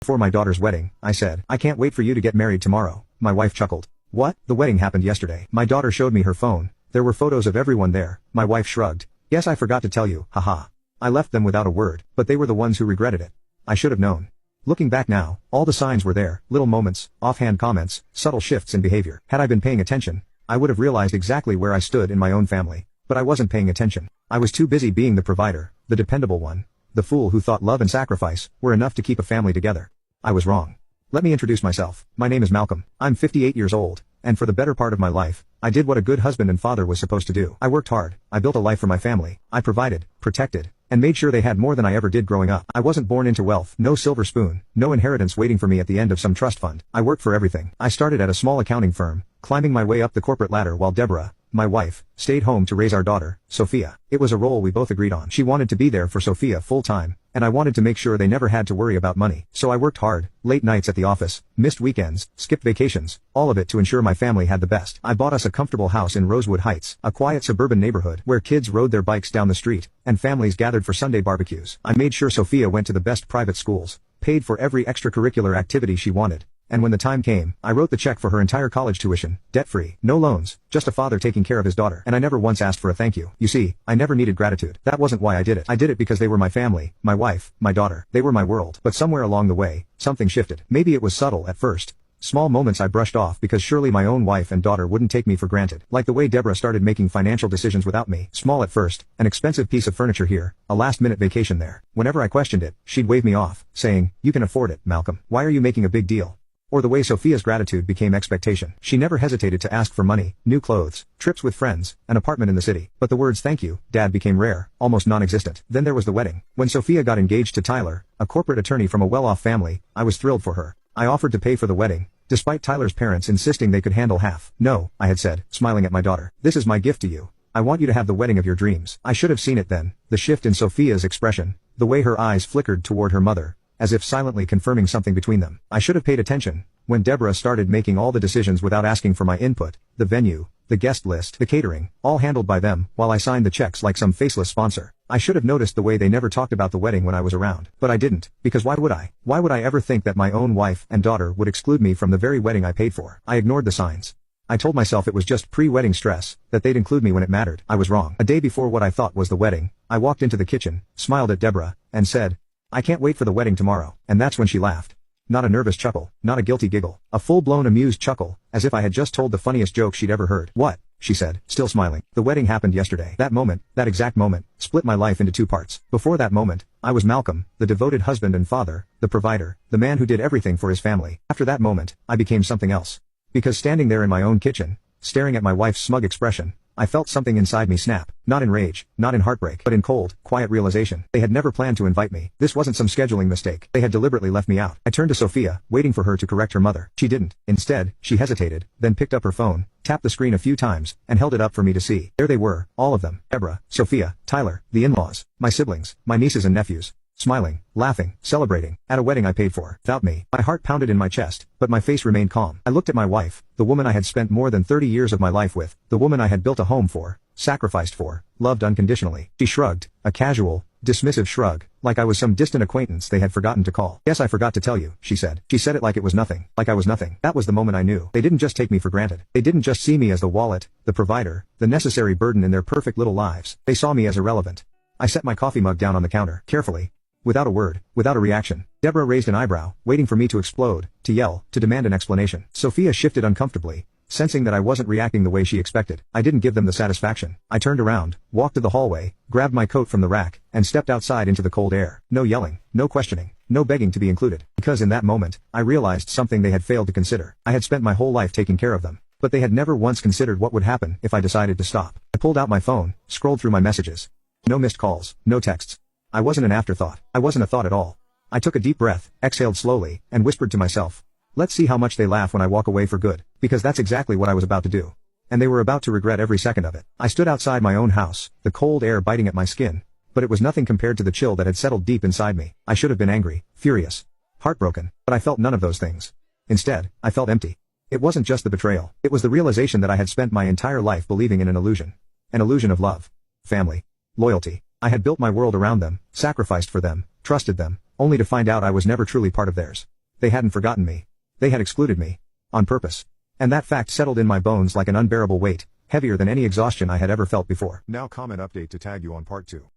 "For my daughter's wedding," I said. "I can't wait for you to get married tomorrow." My wife chuckled. "What? The wedding happened yesterday." My daughter showed me her phone. There were photos of everyone there. My wife shrugged. "Yes, I forgot to tell you, haha." I left them without a word, but they were the ones who regretted it. I should have known. Looking back now, all the signs were there, little moments, offhand comments, subtle shifts in behavior. Had I been paying attention, I would have realized exactly where I stood in my own family. But I wasn't paying attention. I was too busy being the provider, the dependable one, the fool who thought love and sacrifice were enough to keep a family together. I was wrong. Let me introduce myself. My name is Malcolm. I'm 58 years old, and for the better part of my life, I did what a good husband and father was supposed to do. I worked hard, I built a life for my family, I provided, protected, and made sure they had more than I ever did growing up. I wasn't born into wealth, no silver spoon, no inheritance waiting for me at the end of some trust fund. I worked for everything. I started at a small accounting firm, climbing my way up the corporate ladder while Deborah, my wife, stayed home to raise our daughter, Sophia. It was a role we both agreed on. She wanted to be there for Sophia full time, and I wanted to make sure they never had to worry about money. So I worked hard, late nights at the office, missed weekends, skipped vacations, all of it to ensure my family had the best. I bought us a comfortable house in Rosewood Heights, a quiet suburban neighborhood where kids rode their bikes down the street, and families gathered for Sunday barbecues. I made sure Sophia went to the best private schools, paid for every extracurricular activity she wanted. And when the time came, I wrote the check for her entire college tuition, debt-free, no loans, just a father taking care of his daughter. And I never once asked for a thank you. You see, I never needed gratitude. That wasn't why I did it. I did it because they were my family, my wife, my daughter. They were my world. But somewhere along the way, something shifted. Maybe it was subtle at first. Small moments I brushed off because surely my own wife and daughter wouldn't take me for granted. Like the way Deborah started making financial decisions without me. Small at first, an expensive piece of furniture here, a last-minute vacation there. Whenever I questioned it, she'd wave me off, saying, "You can afford it, Malcolm. Why are you making a big deal?" Or the way Sophia's gratitude became expectation. She never hesitated to ask for money, new clothes, trips with friends, an apartment in the city. But the words "thank you, Dad" became rare, almost non-existent. Then there was the wedding. When Sophia got engaged to Tyler, a corporate attorney from a well-off family, I was thrilled for her. I offered to pay for the wedding, despite Tyler's parents insisting they could handle half. "No," I had said, smiling at my daughter. "This is my gift to you. I want you to have the wedding of your dreams." I should have seen it then, the shift in Sophia's expression, the way her eyes flickered toward her mother, as if silently confirming something between them. I should have paid attention when Deborah started making all the decisions without asking for my input, the venue, the guest list, the catering, all handled by them, while I signed the checks like some faceless sponsor. I should have noticed the way they never talked about the wedding when I was around. But I didn't, because why would I? Why would I ever think that my own wife and daughter would exclude me from the very wedding I paid for? I ignored the signs. I told myself it was just pre-wedding stress, that they'd include me when it mattered. I was wrong. A day before what I thought was the wedding, I walked into the kitchen, smiled at Deborah, and said, "I can't wait for the wedding tomorrow." And that's when she laughed. Not a nervous chuckle, not a guilty giggle, a full-blown amused chuckle, as if I had just told the funniest joke she'd ever heard. "What?" she said, still smiling. "The wedding happened yesterday." That moment, that exact moment, split my life into two parts. Before that moment, I was Malcolm, the devoted husband and father, the provider, the man who did everything for his family. After that moment, I became something else. Because standing there in my own kitchen, staring at my wife's smug expression, I felt something inside me snap. Not in rage, not in heartbreak, but in cold, quiet realization. They had never planned to invite me. This wasn't some scheduling mistake. They had deliberately left me out. I turned to Sophia, waiting for her to correct her mother. She didn't. Instead, she hesitated, then picked up her phone, tapped the screen a few times, and held it up for me to see. There they were, all of them. Deborah, Sophia, Tyler, the in-laws, my siblings, my nieces and nephews. Smiling, laughing, celebrating, at a wedding I paid for. Without me. My heart pounded in my chest, but my face remained calm. I looked at my wife, the woman I had spent more than 30 years of my life with, the woman I had built a home for, sacrificed for, loved unconditionally. She shrugged, a casual, dismissive shrug, like I was some distant acquaintance they had forgotten to call. "Yes, I forgot to tell you," she said. She said it like it was nothing, like I was nothing. That was the moment I knew. They didn't just take me for granted. They didn't just see me as the wallet, the provider, the necessary burden in their perfect little lives. They saw me as irrelevant. I set my coffee mug down on the counter, carefully. Without a word, without a reaction. Deborah raised an eyebrow, waiting for me to explode, to yell, to demand an explanation. Sophia shifted uncomfortably, sensing that I wasn't reacting the way she expected. I didn't give them the satisfaction. I turned around, walked to the hallway, grabbed my coat from the rack, and stepped outside into the cold air. No yelling, no questioning, no begging to be included. Because in that moment, I realized something they had failed to consider. I had spent my whole life taking care of them. But they had never once considered what would happen if I decided to stop. I pulled out my phone, scrolled through my messages. No missed calls, no texts. I wasn't an afterthought. I wasn't a thought at all. I took a deep breath, exhaled slowly, and whispered to myself, "Let's see how much they laugh when I walk away for good." Because that's exactly what I was about to do. And they were about to regret every second of it. I stood outside my own house, the cold air biting at my skin, but it was nothing compared to the chill that had settled deep inside me. I should have been angry, furious, heartbroken, but I felt none of those things. Instead, I felt empty. It wasn't just the betrayal. It was the realization that I had spent my entire life believing in an illusion. An illusion of love, family, loyalty. I had built my world around them, sacrificed for them, trusted them, only to find out I was never truly part of theirs. They hadn't forgotten me. They had excluded me. On purpose. And that fact settled in my bones like an unbearable weight, heavier than any exhaustion I had ever felt before. Now comment update to tag you on part 2.